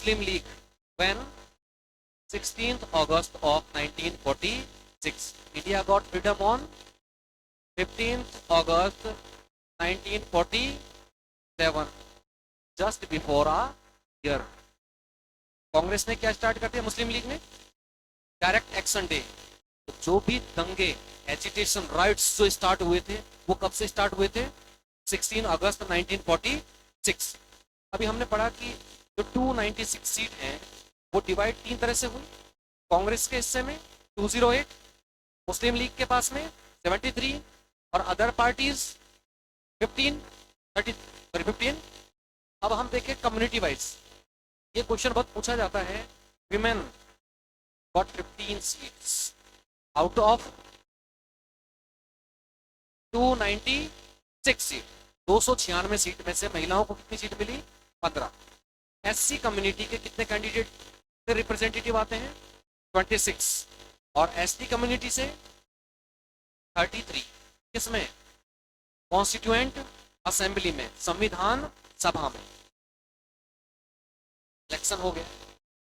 Muslim League when 16th August of 1946. India got freedom on 15th August 1947, just before a year. Congress ने क्या start कर दिया मुस्लिम league ने? Direct action day. तो जो भी दंगे, एजिटेशन, राइट्स जो स्टार्ट हुए थे वो कब से स्टार्ट हुए थे? 16 अगस्त 1946। अभी हमने पढ़ा कि जो 296 सीट हैं वो डिवाइड 3 तरह से हुई। कांग्रेस के हिस्से में 208, मुस्लिम लीग के पास में 73 और अदर पार्टीज 15। अब हम देखें कम्युनिटी वाइज, ये क्वेश्चन बहुत पूछा जाता है। Women got 15 seats out of 296 seat. 296 seat में से महिलाओं को कितनी सीट मिली? 15। एससी कम्युनिटी के कितने कैंडिडेट से रिप्रेजेंटेटिव आते हैं? 26। और एसटी कम्युनिटी से 33। किसमें? कॉन्स्टिट्यूएंट असेंबली में, संविधान सभा में। इलेक्शन हो गया।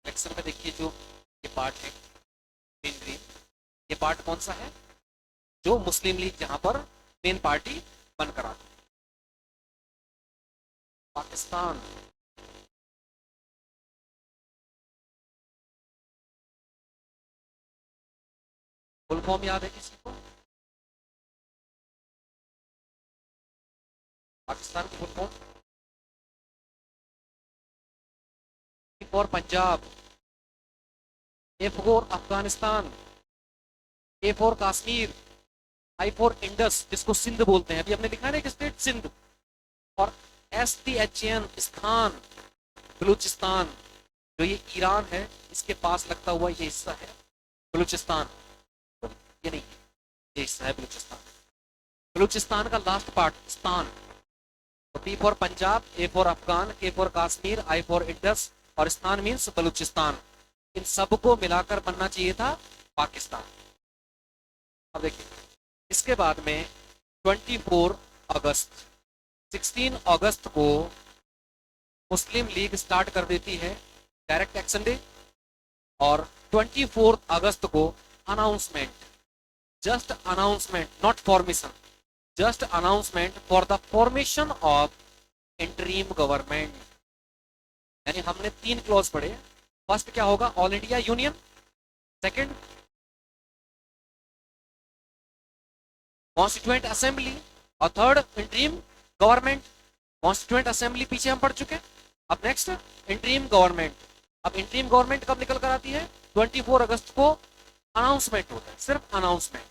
इलेक्शन में देखिए जो ये पार्ट है ग्रीन ग्रीन, ये पार्ट कौन सा है? जो मुस्लिम लीग जहां पर मेन पार्टी बनकर आती है। पाकिस्तान, फुल फॉर्म याद है किसी को? पाकिस्तान की full form? For Punjab, A for Afghanistan, A for Kashmir, I for Indus जिसको सिंध बोलते हैं, अभी हमने लिखा है ना एक स्टेट सिंध। और STHN स्थान, बलूचिस्तान, जो ये ईरान है इसके पास लगता हुआ ये हिस्सा है बलूचिस्तान। ये नहीं, ये हिस्सा है बलूचिस्तान। बलूचिस्तान का लास्ट पार्ट स्थान। तो P for Punjab, A for Afghan, K for Kashmir, I for Indus और स्थान मीन्स बलूचिस्तान। इन सबको मिलाकर बनना चाहिए था पाकिस्तान। अब देखिए इसके बाद में 24 अगस्त, 16 अगस्त को मुस्लिम लीग स्टार्ट कर देती है डायरेक्ट एक्शन डे। और 24 अगस्त को announcement, just announcement, not formation, just announcement for the formation of interim government. यानी हमने 3 क्लॉज पढ़े। फर्स्ट क्या होगा? All India union. Second constituent assembly. और third interim government. Constituent assembly पीछे हम पढ़ चुके। अब नेक्स्ट इंटरीम गवर्नमेंट। अब इंटरीम गवर्नमेंट कब निकल कर आती है? 24 अगस्त को अनाउंसमेंट होता है, सिर्फ announcement.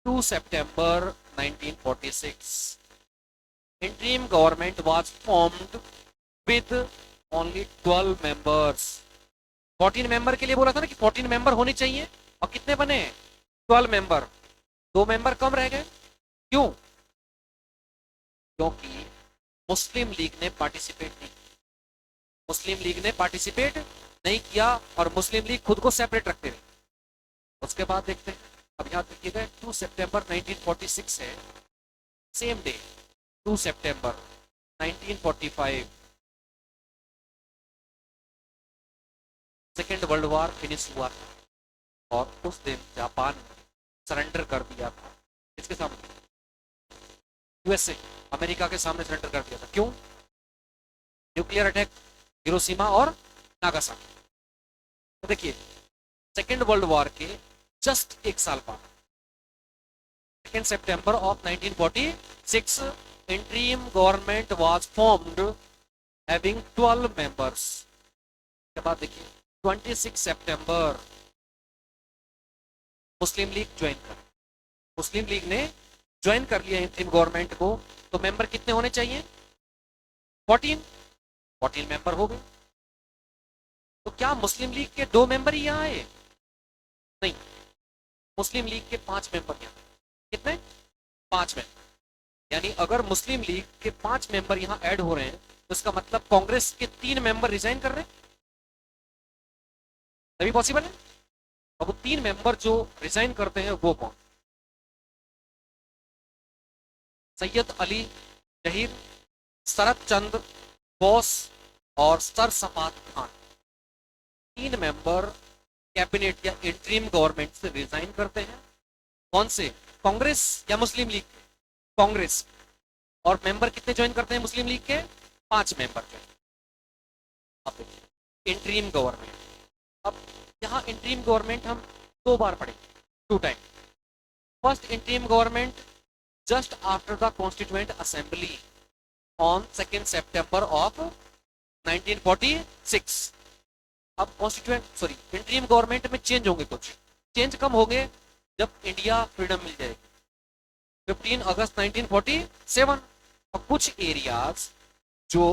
2 September 1946 interim government was formed with only 12 members. 14 member के लिए बोला था ना कि 14 मेंबर होने चाहिए, और कितने बने? 12 मेंबर। 2 मेंबर कम रह गए। क्यों? क्योंकि मुस्लिम लीग ने पार्टिसिपेट नहीं, मुस्लिम लीग ने पार्टिसिपेट नहीं किया और मुस्लिम लीग खुद को सेपरेट रखते रहे। उसके बाद देखते हैं, अब याद रखिएगा 2 सितंबर 1946 है, सेम डे 2 सितंबर 1945 सेकेंड वर्ल्ड वॉर फिनिश हुआ था। और उस दिन जापान ने सरेंडर कर दिया था। इसके सामने USA, अमेरिका के सामने सरेंडर कर दिया था। क्यों? न्यूक्लियर अटैक हिरोशिमा और नागासाकी। तो देखिए सेकेंड वर्ल्ड वॉर के जस्ट एक साल बाद 2 सितंबर of 1946 interim government was formed having 12 members. के बाद देखिए 26 सितंबर मुस्लिम लीग ज्वाइन कर, मुस्लिम लीग ने ज्वाइन कर लिया इंटरिम गवर्नमेंट को। तो मेंबर कितने होने चाहिए? 14 मेंबर हो गए। तो क्या मुस्लिम लीग के 2 मेंबर ही यहाँ आए? नहीं, मुस्लिम लीग के 5 मेंबर यहाँ। कितने? 5 मेंबर। यानी अगर मुस्लिम लीग के 5 मेंबर यहाँ ऐड हो रहे हैं तो इसका मतलब कांग्रेस के 3 मेंबर रिजाइन कर रहे हैं, तभी पॉसिबल है। अब वो 3 मेंबर जो रिजाइन करते हैं वो कौन? सैयद अली जहीर, शरद चंद्र बोस और सर सफात खान। 3 मेंबर कैबिनेट या इंटरिम गवर्नमेंट से रिजाइन करते हैं। कौन से? कांग्रेस या मुस्लिम लीग? कांग्रेस। और मेंबर कितने ज्वाइन करते हैं मुस्लिम लीग के? 5 मेंबर ज्वाइन। अब देखिए इंटरिम गवर्नमेंट। अब यहाँ इंटरिम गवर्नमेंट हम 2 बार पढ़ेंगे, 2 time. First interim government just after the Constituent Assembly on 2nd September of 1946। अब इंटरिम गवर्नमेंट में चेंज होंगे, कुछ चेंज कम होंगे जब इंडिया फ्रीडम मिल जाएगी 15 अगस्त 1947। और कुछ एरियाज जो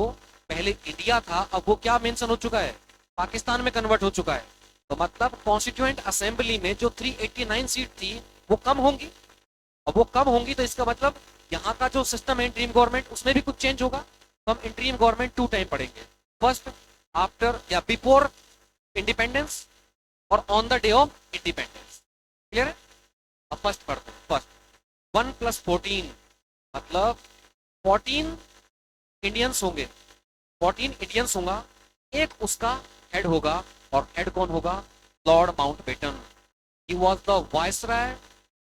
पहले इंडिया था अब वो क्या मेंशन हो चुका है, पाकिस्तान में कन्वर्ट हो चुका है। तो मतलब कॉन्स्टिट्यूएंट असेंबली में जो 389 सीट थी वो कम होंगी। अब वो कम होंगी तो इसका मतलब यहाँ का जो सिस्टम है इंटरिम गवर्नमेंट उसमें भी कुछ चेंज होगा। तो हम इंटरिम गवर्नमेंट 2 टाइम पढ़ेंगे, फर्स्ट आफ्टर या बिफोर इंडिपेंडेंस और on the day of independence. Clear है? अब फर्स्ट पढ़ते हैं। फर्स्ट 1 + 14 मतलब 14 इंडियंस होंगे, 14 इंडियंस होगा, एक उसका हेड होगा। और हेड कौन होगा? Lord Mountbatten. He was the viceroy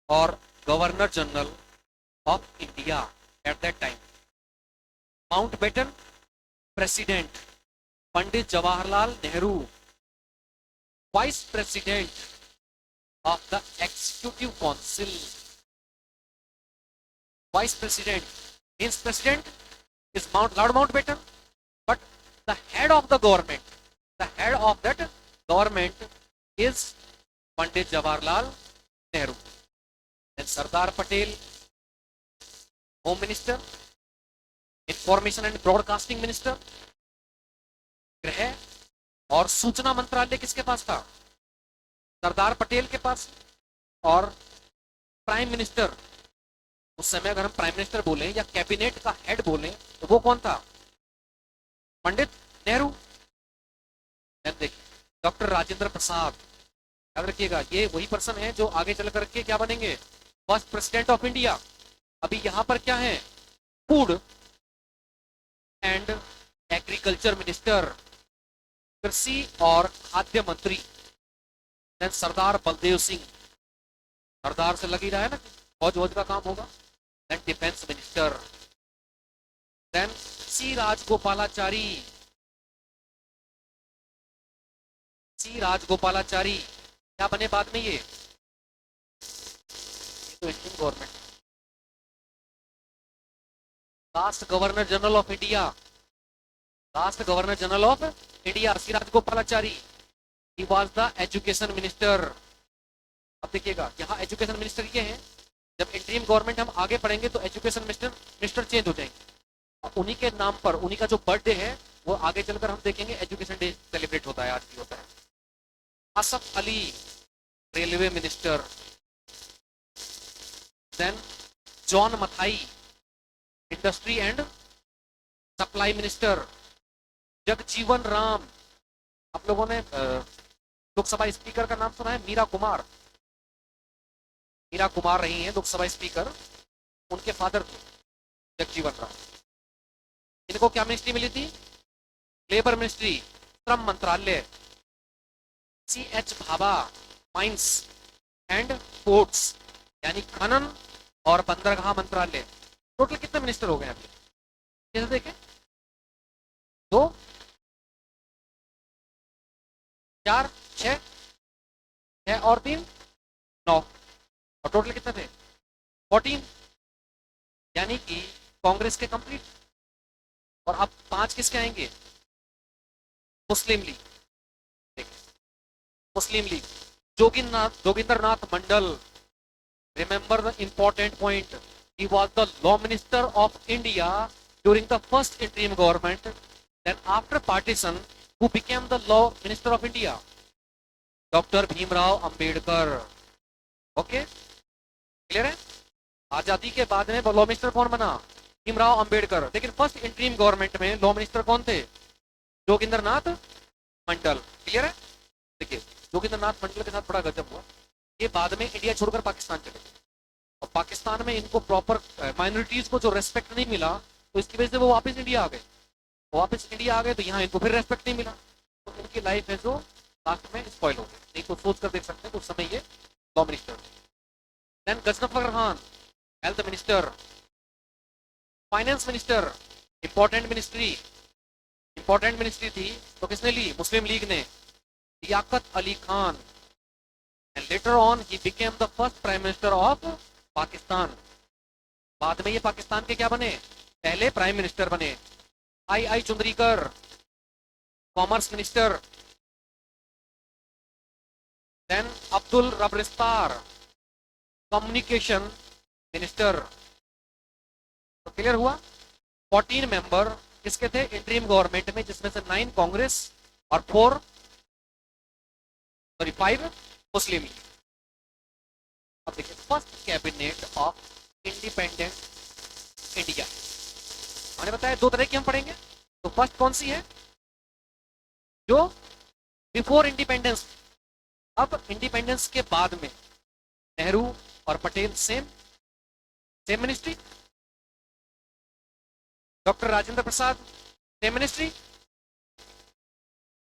और governor general of India at that time. Mountbatten president, Pandit Jawaharlal Nehru vice president of the executive council. Vice president means president is Lord Mountbatten, but the head of the government, the head of that government is Pandit Jawaharlal Nehru. Then Sardar Patel, Home Minister, Information and Broadcasting Minister, गृह और सूचना मंत्रालय किसके पास था? सरदार पटेल के पास। और prime minister, उस समय अगर हम प्राइम मिनिस्टर बोलें या कैबिनेट का हेड बोलें तो वो कौन था? पंडित नेहरू। देखिए डॉक्टर राजेंद्र प्रसाद, याद रखिएगा ये वही पर्सन है जो आगे चल करके क्या बनेंगे? First president of India. अभी यहां पर क्या है? फूड एंड एग्रीकल्चर मिनिस्टर, कृषि और खाद्य मंत्री। देन सरदार बलदेव सिंह, सरदार से लग ही रहा है ना, फौज वौज का काम होगा। Then defence minister. Then C Rajagopalachari, C Rajagopalachari क्या बने बाद में? ये तो Indian government. Last governor general of India, last governor general of India C Rajagopalachari. He was the education minister. अब देखिएगा यहाँ एजुकेशन मिनिस्टर ये हैं। जब इंटरिम गवर्नमेंट हम आगे पढ़ेंगे तो एजुकेशन मिनिस्टर चेंज हो जाएंगे। उन्हीं के नाम पर, उन्हीं का जो बर्थडे है वो आगे चलकर हम देखेंगे एजुकेशन डे सेलिब्रेट होता है, आज भी होता है। Asaf Ali railway minister. Then John Mathai industry and supply minister. Jagjivan Ram, आप लोगों ने लोकसभा स्पीकर का नाम सुना है? मीरा कुमार, मीरा कुमार रही हैं लोकसभा स्पीकर, उनके फादर थे जगजीवन राम। इनको क्या मिनिस्ट्री मिली थी? लेबर मिनिस्ट्री, श्रम मंत्रालय। CH Bhabha mines and ports यानी खनन और बंदरगाह मंत्रालय। टोटल कितने मिनिस्टर हो गए अभी? कैसे देखें? 2, 4, 6 और 3 9 और टोटल कितने थे? 14। यानी कि कांग्रेस के कंप्लीट। और अब 5 किसके आएंगे? Muslim League. देखिए Muslim League, Jogendranath Mandal, remember the important point, he was the law minister of India during the first interim government. Then after partition who became the law minister of India? Doctor Bhimrao Ambedkar. Okay clear है? आजादी के बाद में law minister कौन बना? भीमराव अंबेडकर। लेकिन first interim government में law minister कौन थे? जोगिंद्रनाथ मंडल। क्लियर है? देखिए जोगिंद्रनाथ मंडल के साथ बड़ा गजब हुआ, ये बाद में इंडिया छोड़कर पाकिस्तान चले गए और पाकिस्तान में इनको प्रॉपर माइनॉरिटीज को जो रेस्पेक्ट नहीं मिला तो इसकी वजह से वो वापस इंडिया आ गए। वापस इंडिया आ गए तो यहाँ इनको फिर रेस्पेक्ट नहीं मिला। तो इनकी लाइफ है जो लास्ट में स्पॉइल हो गए, नहीं तो सोच कर देख सकते हैं उस समय ये law minister. Then Ghazanfar Khan, health minister. Finance minister, important ministry, important ministry थी तो किसने ली? मुस्लिम लीग ने, Liaquat Ali Khan. And later on he became the first prime minister of Pakistan. बाद में ये पाकिस्तान के क्या बने? पहले प्राइम मिनिस्टर बने। I I Chundrigar, commerce minister. Then Abdul रबरिस्तार, कम्युनिकेशन मिनिस्टर। तो क्लियर हुआ? 14 मेंबर किसके थे इंटरिम गवर्नमेंट में, जिसमें से 9 कांग्रेस और 5 मुस्लिम लीग। अब देखिए first cabinet of independent India, मैंने बताया 2 तरह की हम पढ़ेंगे। तो फर्स्ट कौन सी है? जो बिफोर इंडिपेंडेंस। अब इंडिपेंडेंस के बाद में नेहरू और Patel same same ministry. Doctor Rajendra Prasad same ministry,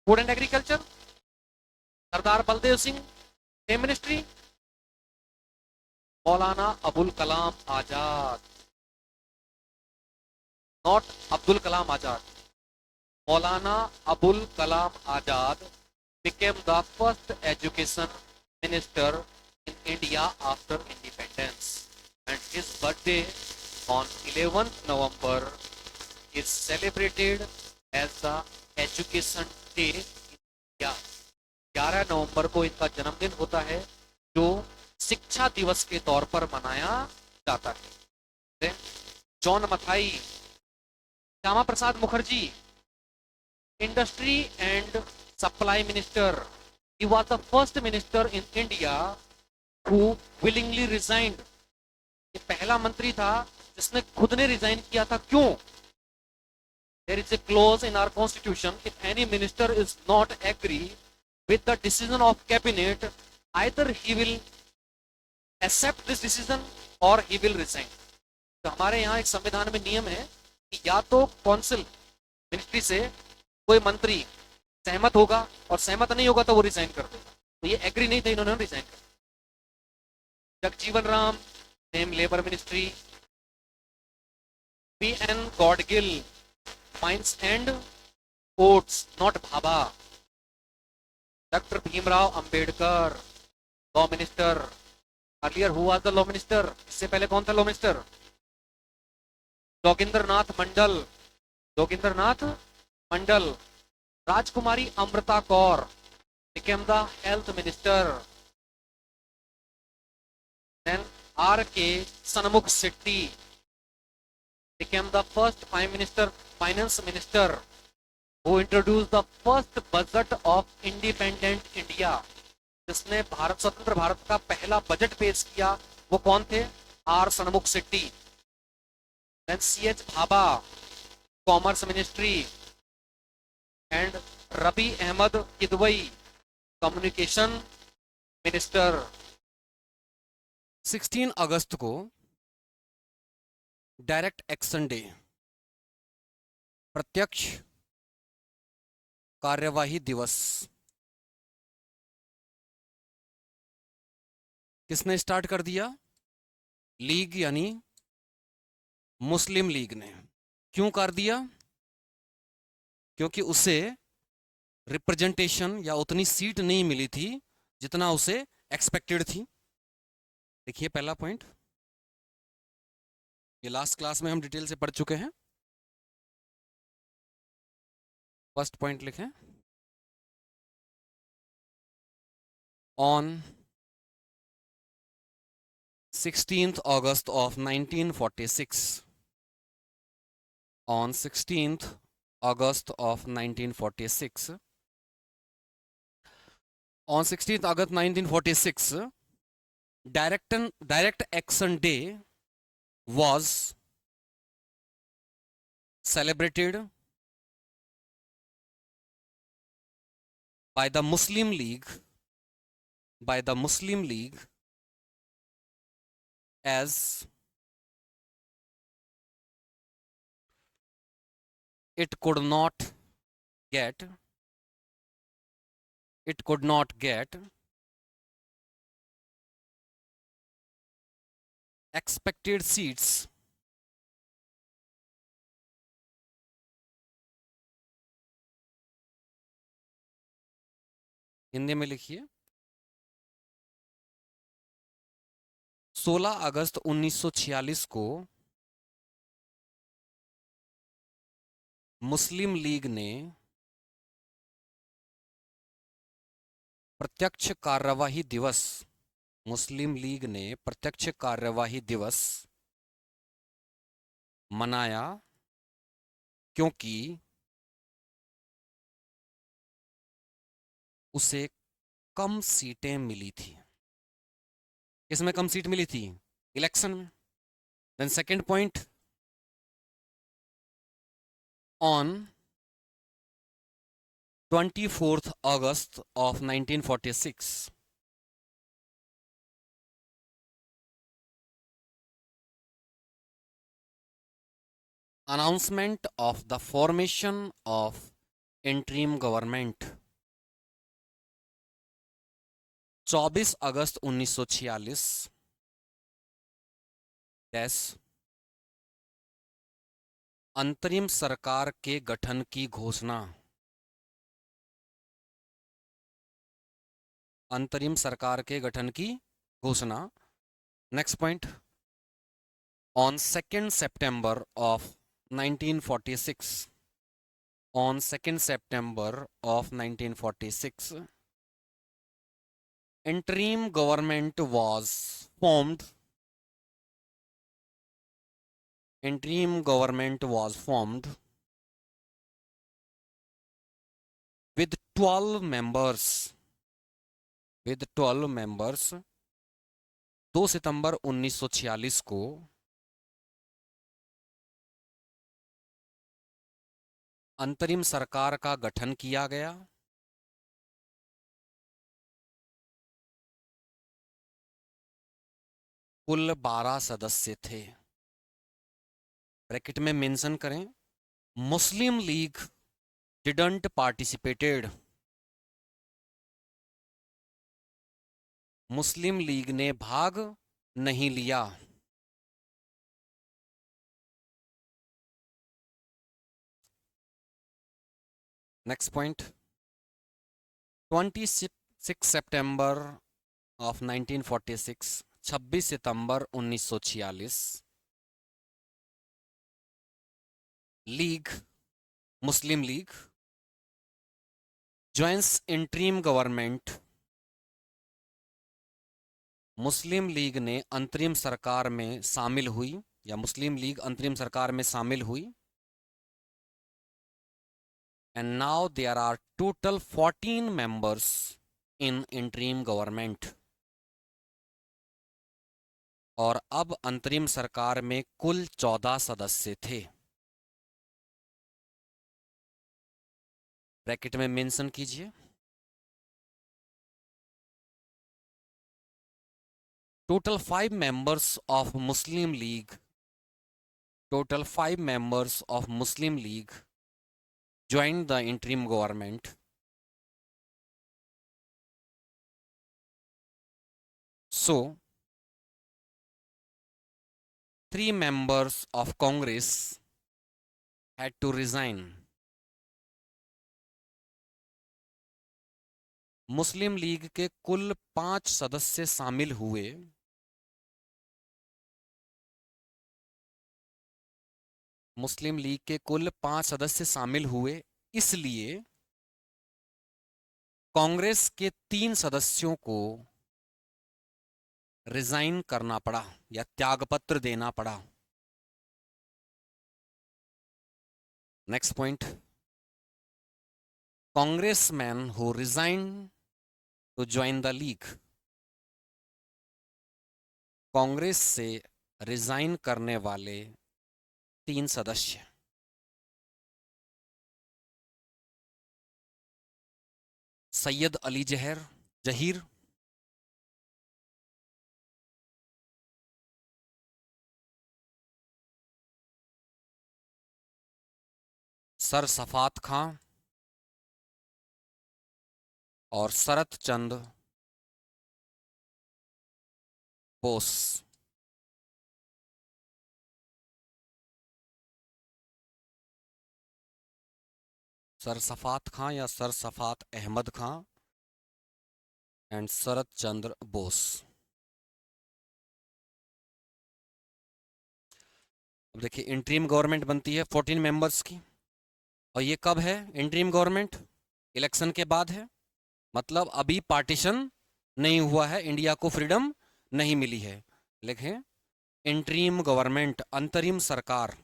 food and agriculture. Sardar Baldev Singh same ministry. Maulana Abul Kalam Azad, not Abdul Kalam Azad, Maulana Abul Kalam Azad became the first education minister in India after independence, and his birthday on 11th November is celebrated as the Education Day in India. 11 नवंबर को इनका जन्मदिन होता है, जो शिक्षा दिवस के तौर पर मनाया जाता है। John Mathai, Shyama Prasad Mukherjee, industry and supply minister. He was the first minister in India who willingly resigned. ये पहला मंत्री था जिसने खुद ने रिजाइन किया था। क्यों? There is a clause in our constitution, if any minister is not agree with the decision of cabinet, either he will accept this decision और ही विल रिजाइन। तो हमारे यहाँ एक संविधान में नियम है कि या तो काउंसिल मिनिस्ट्री से कोई मंत्री सहमत होगा और सहमत नहीं होगा तो वो रिजाइन कर देगा। तो ये एग्री नहीं थे, इन्होंने रिजाइन कर दिया। Jagjivan Ram, same labour ministry. P N Gadgil, mines and ports, not Bhabha. Doctor Bhimrao Ambedkar, law minister. Earlier who was the law minister? इससे पहले कौन था law minister? Jogendra Nath Mandal, Jogendra Nath Mandal. Rajkumari Amrita Kaur became the health minister. Then R.K. Sanmukh Shetty became the first prime minister, finance minister, who introduced the first budget of independent India. जिसने भारत स्वतंत्र भारत का पहला budget पेश किया, वो कौन थे? R Shanmukham Chetty. Then C.H. Bhabha, commerce ministry, and Rafi Ahmed Kidwai, communication minister. 16 अगस्त को डायरेक्ट एक्शन डे, प्रत्यक्ष कार्यवाही दिवस, किसने स्टार्ट कर दिया? लीग यानी मुस्लिम लीग ने। क्यों कर दिया? क्योंकि उसे रिप्रेजेंटेशन या उतनी सीट नहीं मिली थी जितना उसे एक्सपेक्टेड थी। देखिए पहला पॉइंट, ये लास्ट क्लास में हम डिटेल से पढ़ चुके हैं। फर्स्ट पॉइंट लिखें, on 16th August of 1946, on 16th August of 1946, on 16th August 1946, direct action day was celebrated by the Muslim League as it could not get it could not get expected seats Hindi में लिखिए 16 अगस्त 1946 को मुस्लिम league ने प्रत्यक्ष कार्यवाही दिवस मुस्लिम league ने प्रत्यक्ष कार्यवाही दिवस मनाया क्योंकि उसे कम सीटें मिली थी किसमें कम सीट मिली थी इलेक्शन में then second point on 24th August of 1946 announcement of the formation of interim government 24 अगस्त 1946 अंतरिम सरकार के गठन की घोषणा अंतरिम सरकार के गठन की घोषणा next point on 2nd September of 1946 on 2nd September of 1946 interim government was formed interim government was formed with 12 members with 12 members 2 सितंबर 1946 को अंतरिम सरकार का गठन किया गया कुल 12 सदस्य थे ब्रैकेट में मेंशन करें Muslim League didn't participated Muslim league ने भाग नहीं लिया नेक्स्ट पॉइंट 26 सितंबर ऑफ 1946 26 सितंबर 1946 League Muslim League joins interim government Muslim league ने अंतरिम सरकार में शामिल हुई या मुस्लिम लीग अंतरिम सरकार में शामिल हुई and now there are total 14 members in interim government और अब अंतरिम सरकार में कुल 14 सदस्य थे ब्रैकेट में मेंशन कीजिए total 5 members of Muslim League total 5 members of Muslim League joined the interim government so 3 members of Congress had to resign Muslim league के कुल 5 सदस्य शामिल हुए मुस्लिम लीग के कुल 5 सदस्य शामिल हुए इसलिए कांग्रेस के 3 सदस्यों को रिजाइन करना पड़ा या त्यागपत्र देना पड़ा next point congressman who resign to join the League Congress से रिजाइन करने वाले 3 सदस्य सैयद अली जहीर सर सफात खां और शरत चंद्र बोस। सरसफात खां या सरसफात अहमद खां एंड शरत चंद्र बोस। अब देखिए इंटरिम गवर्नमेंट बनती है 14 मेंबर्स की, और ये कब है इंटरिम गवर्नमेंट? इलेक्शन के बाद है, मतलब अभी पार्टीशन नहीं हुआ है, इंडिया को फ्रीडम नहीं मिली है। लिखें इंटरिम गवर्नमेंट, अंतरिम सरकार।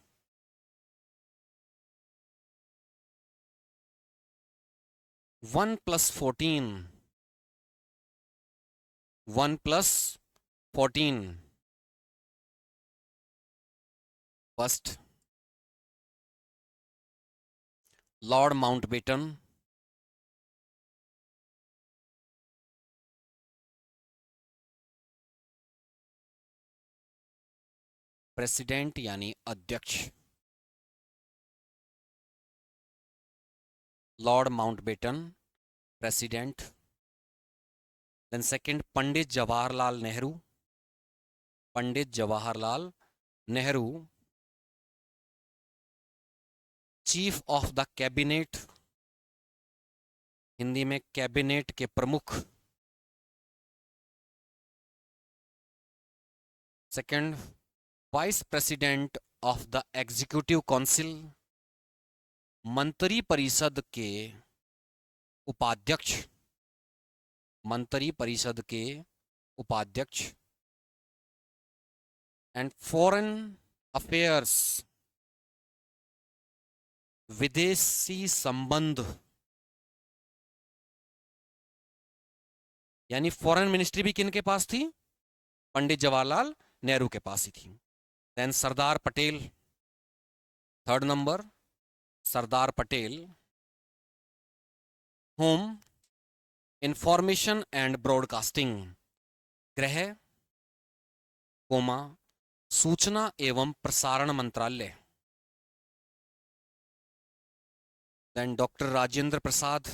1+14, 1+14। फर्स्ट लॉर्ड माउंटबेटन, प्रेसिडेंट यानी अध्यक्ष, Lord Mountbatten president. Then second Pandit Jawaharlal Nehru, Pandit Jawaharlal Nehru chief of the cabinet, Hindi में कैबिनेट के प्रमुख। Second vice president of the executive council, मंत्री परिषद के उपाध्यक्ष, मंत्री परिषद के उपाध्यक्ष। एंड फॉरेन अफेयर्स, विदेशी संबंध, यानी फॉरेन मिनिस्ट्री भी किन के पास थी? पंडित जवाहरलाल नेहरू के पास ही थी। Then Sardar Patel, third number Sardar Patel, home information and broadcasting, गृह कोमा सूचना एवं प्रसारण मंत्रालय। Then doctor Rajendra Prasad,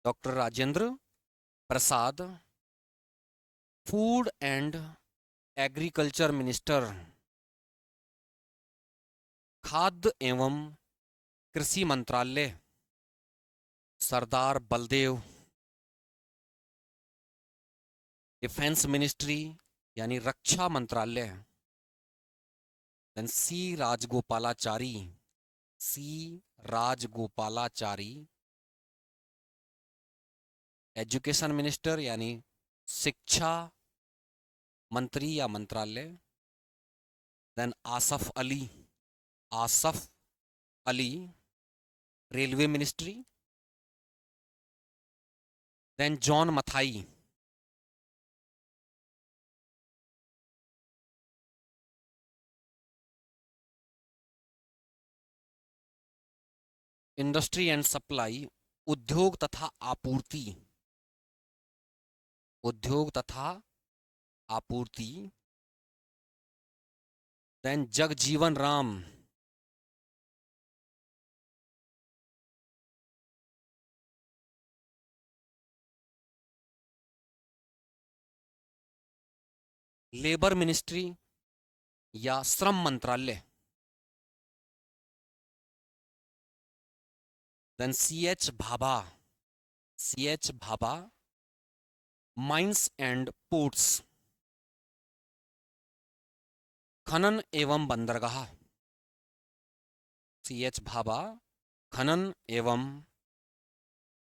doctor Rajendra Prasad food and agriculture minister, खाद्य एवं कृषि मंत्रालय। सरदार बलदेव, डिफेंस मिनिस्ट्री यानी रक्षा मंत्रालय। Then C Rajagopalachari, C Rajagopalachari education minister यानी शिक्षा मंत्री या मंत्रालय। Then Asaf Ali, Asaf Ali railway ministry. Then John Mathai, industry and supply, उद्योग तथा आपूर्ति, उद्योग तथा आपूर्ति। Then Jagjivan Ram, labour ministry या श्रम मंत्रालय। Then CH Bhabha, CH Bhabha mines and ports, खनन एवं बंदरगाह। सीएच भाभा खनन एवं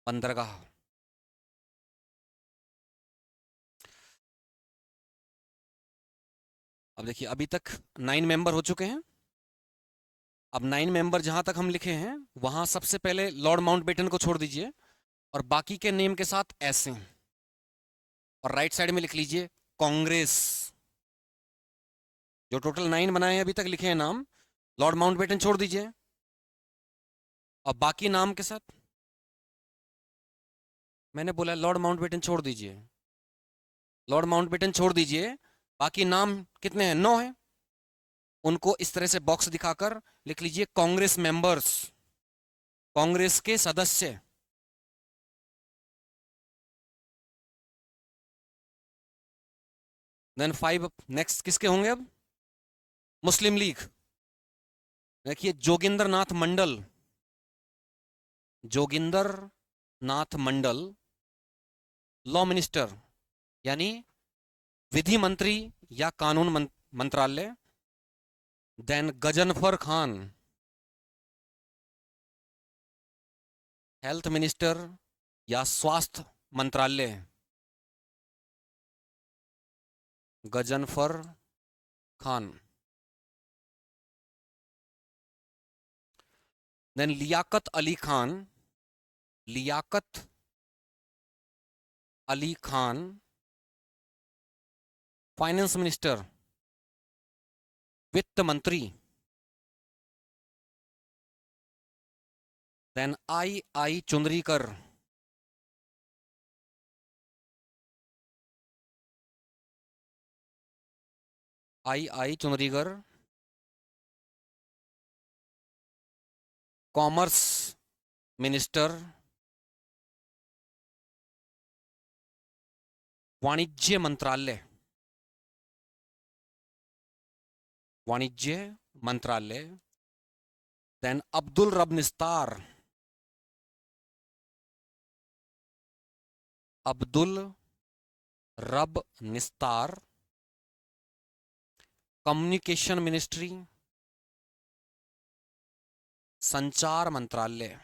बंदरगाह। अब देखिए अभी तक 9 मेंबर हो चुके हैं। अब 9 मेंबर जहां तक हम लिखे हैं वहां सबसे पहले लॉर्ड माउंटबेटन को छोड़ दीजिए और बाकी के नेम के साथ ऐसे, और राइट साइड में लिख लीजिए कांग्रेस। जो टोटल 9 बनाए हैं अभी तक लिखे हैं नाम, लॉर्ड माउंटबेटन छोड़ दीजिए और बाकी नाम के साथ, मैंने बोला लॉर्ड माउंटबेटन छोड़ दीजिए, लॉर्ड माउंटबेटन छोड़ दीजिए, बाकी नाम कितने हैं? 9 हैं। उनको इस तरह से बॉक्स दिखाकर लिख लीजिए कांग्रेस मेंबर्स। कांग्रेस के सदस्य। देन 5 नेक्स्ट किसके होंगे अब? Muslim League. देखिए जोगिंदर नाथ मंडल, जोगिंदर नाथ मंडल लॉ मिनिस्टर यानी विधि मंत्री या कानून मंत्रालय। Then Ghazanfar Khan health minister या स्वास्थ्य मंत्रालय। Ghazanfar Khan. Then Liaquat Ali Khan, Liaquat Ali Khan finance minister, वित्त मंत्री। Then I Chundrigar, I Chundrigar commerce minister, वाणिज्य मंत्रालय, वाणिज्य मंत्रालय। देन अब्दुल रब निस्तार, अब्दुल रब निस्तार कम्युनिकेशन मिनिस्ट्री, संचार मंत्रालय।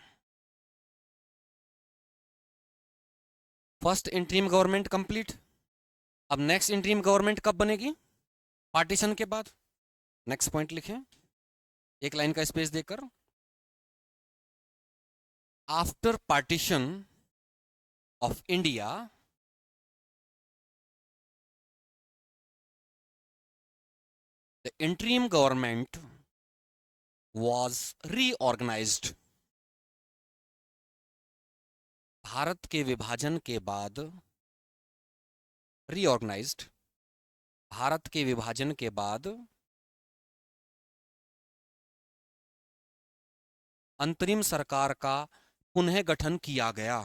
First interim government complete. अब नेक्स्ट इंटरिम गवर्नमेंट कब बनेगी? पार्टीशन के बाद। नेक्स्ट पॉइंट लिखें एक लाइन का स्पेस देकर। After partition of India the interim government was reorganized। Bharat के विभाजन के बाद रीऑर्गेनाइज्ड, भारत के विभाजन के बाद अंतरिम सरकार का पुनः गठन किया गया,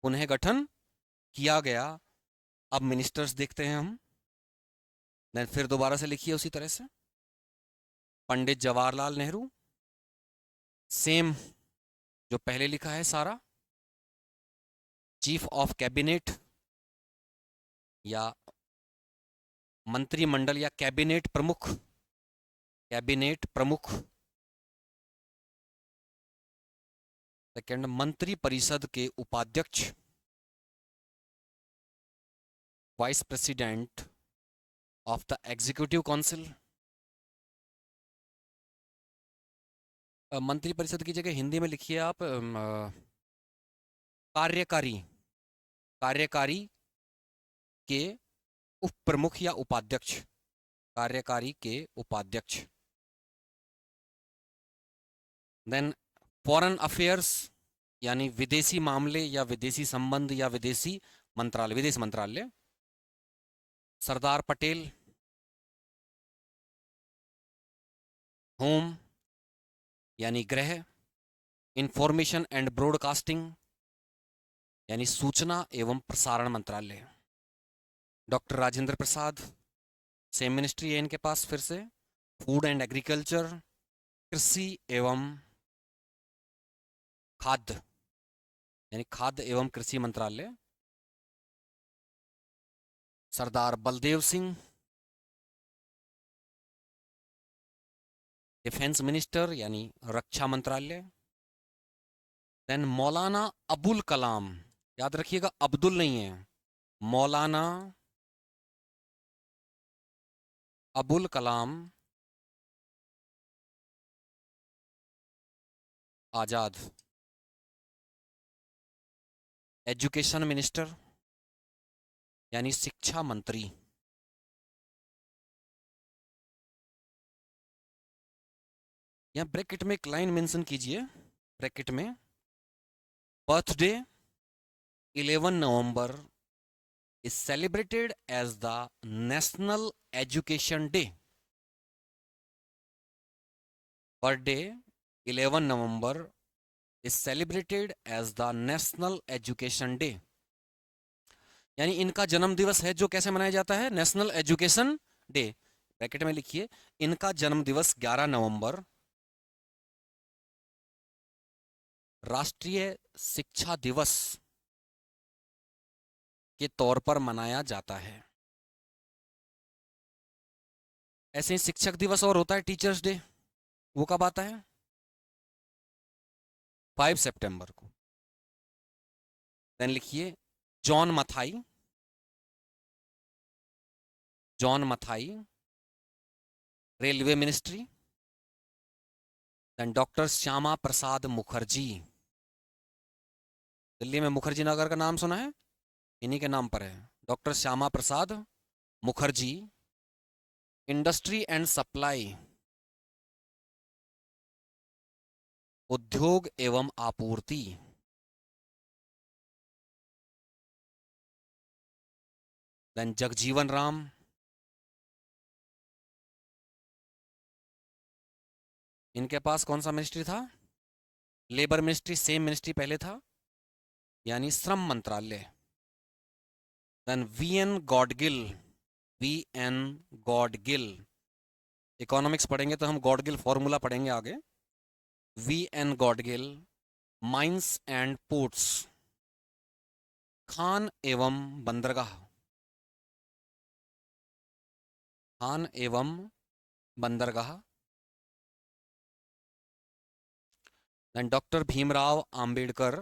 पुनः गठन किया गया। अब मिनिस्टर्स देखते हैं हम। देन फिर दोबारा से लिखिए उसी तरह से। पंडित जवाहरलाल नेहरू, सेम जो पहले लिखा है सारा। चीफ ऑफ कैबिनेट या मंत्रिमंडल या कैबिनेट प्रमुख, कैबिनेट प्रमुख। सेकंड मंत्री परिषद के उपाध्यक्ष, vice president of the executive council. मंत्री परिषद की जगह हिंदी में लिखिए आप कार्यकारी, कार्यकारी के उप प्रमुख या उपाध्यक्ष, कार्यकारी के उपाध्यक्ष। देन फॉरेन अफेयर्स यानी विदेशी मामले या विदेशी संबंध या विदेशी मंत्रालय, विदेश मंत्रालय। सरदार पटेल। होम यानी गृह। इंफॉर्मेशन एंड ब्रॉडकास्टिंग यानी सूचना एवं प्रसारण मंत्रालय। डॉक्टर राजेंद्र प्रसाद, सेम मिनिस्ट्री है इनके पास फिर से। फूड एंड एग्रीकल्चर, कृषि एवं खाद्य यानी खाद्य एवं कृषि मंत्रालय। सरदार बलदेव सिंह, डिफेंस मिनिस्टर यानी रक्षा मंत्रालय। देन मौलाना अबुल कलाम, याद रखिएगा अब्दुल नहीं है, मौलाना अबुल कलाम आजाद, एजुकेशन मिनिस्टर यानी शिक्षा मंत्री। यहां ब्रैकेट में एक लाइन मेंशन कीजिए, ब्रैकेट में birthday 11 November is celebrated as the National Education Day। Birthday 11 November is celebrated as the national education day. यानी इनका जन्म दिवस है जो कैसे मनाया जाता है, नेशनल एजुकेशन डे। ब्रैकेट में लिखिए, इनका जन्म दिवस 11 नवंबर राष्ट्रीय शिक्षा दिवस के तौर पर मनाया जाता है। ऐसे ही शिक्षक दिवस और होता है टीचर्स डे, वो कब आता है, 5 सितंबर को। देन लिखिए John Matthai, John Matthai railway ministry. Then doctor Shyama Prasad Mukherjee, Delhi में मुखर्जी नगर का नाम सुना है, इन्हीं के नाम पर है, doctor Shyama Prasad Mukherjee. Industry and supply, उद्योग एवं आपूर्ति। देन जगजीवन राम, इनके पास कौन सा मिनिस्ट्री था, लेबर मिनिस्ट्री, सेम मिनिस्ट्री पहले था, यानी श्रम मंत्रालय। Then V N Gadgil, V N Gadgil, economics पढ़ेंगे तो हम गॉडगिल फॉर्मूला पढ़ेंगे आगे। V N Gadgil, mines and ports, खान एवं बंदरगाह, खान एवं बंदरगाह। Then doctor Bhimrao Ambedkar,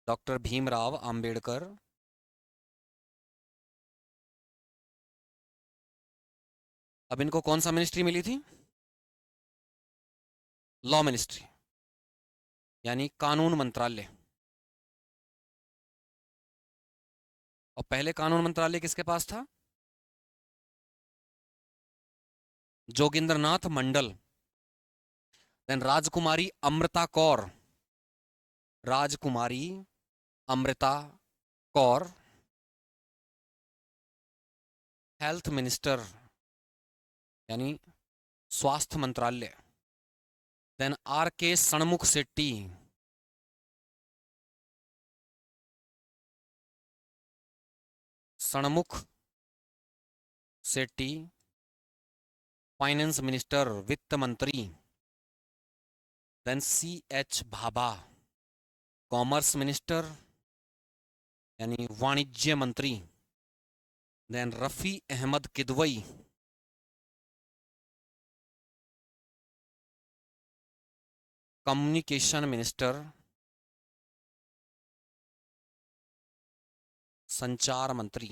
doctor Bhimrao Ambedkar, अब इनको कौन सा मिनिस्ट्री मिली थी, लॉ मिनिस्ट्री, यानी कानून मंत्रालय। और पहले कानून मंत्रालय किसके पास था, जोगिंद्रनाथ मंडल। देन राजकुमारी अमृता कौर, राजकुमारी अमृता कौर हेल्थ मिनिस्टर, यानी स्वास्थ्य मंत्रालय। Then R K Shanmukham Chetty, Shanmukham Chetty finance minister, वित्त मंत्री। Then C H Bhabha, commerce minister, यानी वाणिज्य मंत्री। Then Rafi Ahmed Kidwai, communication minister, संचार मंत्री।